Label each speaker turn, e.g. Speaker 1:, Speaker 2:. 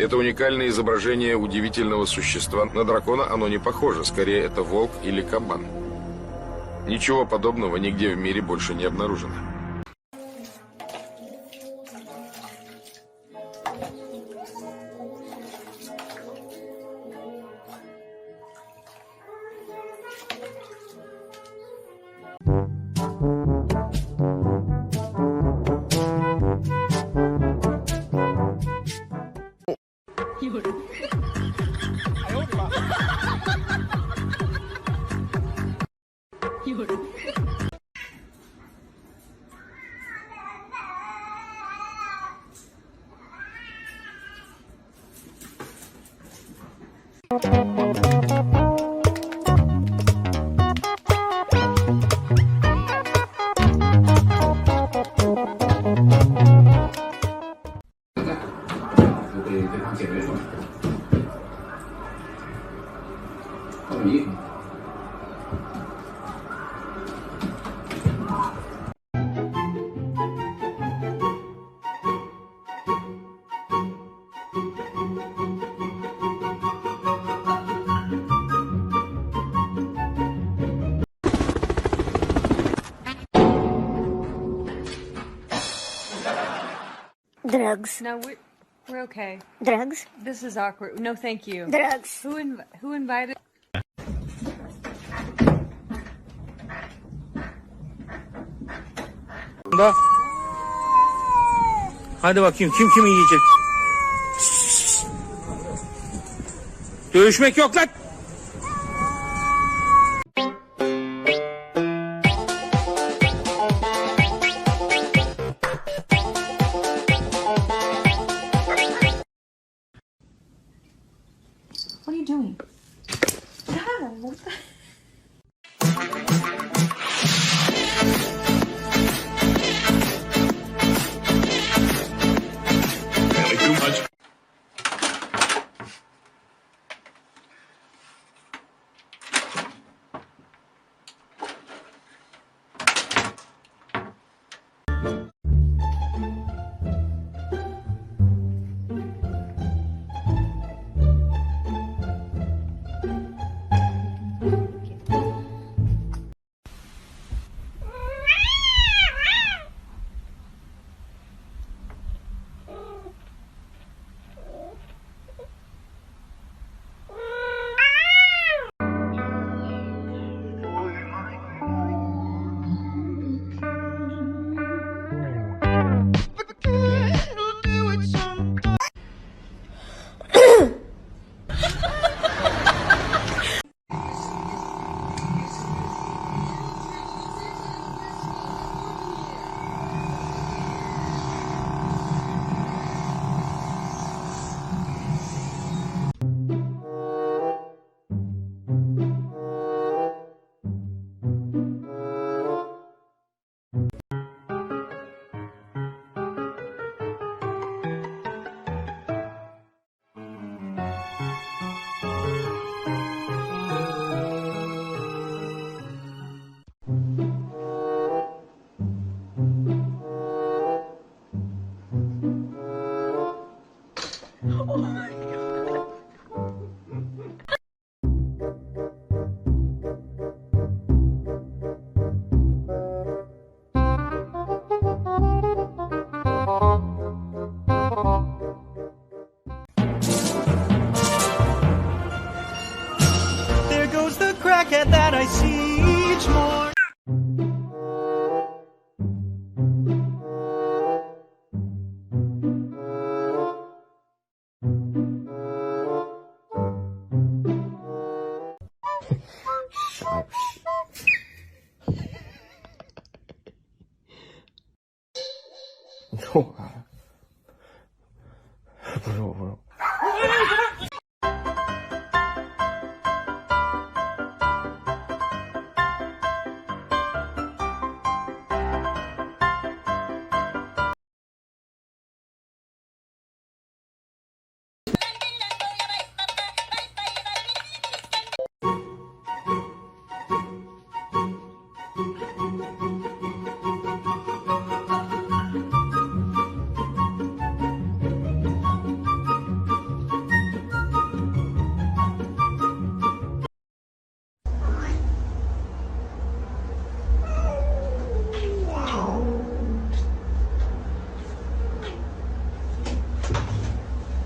Speaker 1: Это уникальное изображение удивительного существа. На дракона оно не похоже, скорее это волк или кабан. Ничего подобного нигде в мире больше не обнаружено.
Speaker 2: Drugs.
Speaker 3: No, we're okay.
Speaker 2: Drugs.
Speaker 3: This is awkward. No, thank you.
Speaker 2: Drugs.
Speaker 3: Who invited?
Speaker 4: Hadi bakayım kim kimi yiyecek? Dövüşmek yok lan.
Speaker 3: What are you doing? God, what the?
Speaker 4: There goes the crackhead that I see each morning.
Speaker 5: Oh,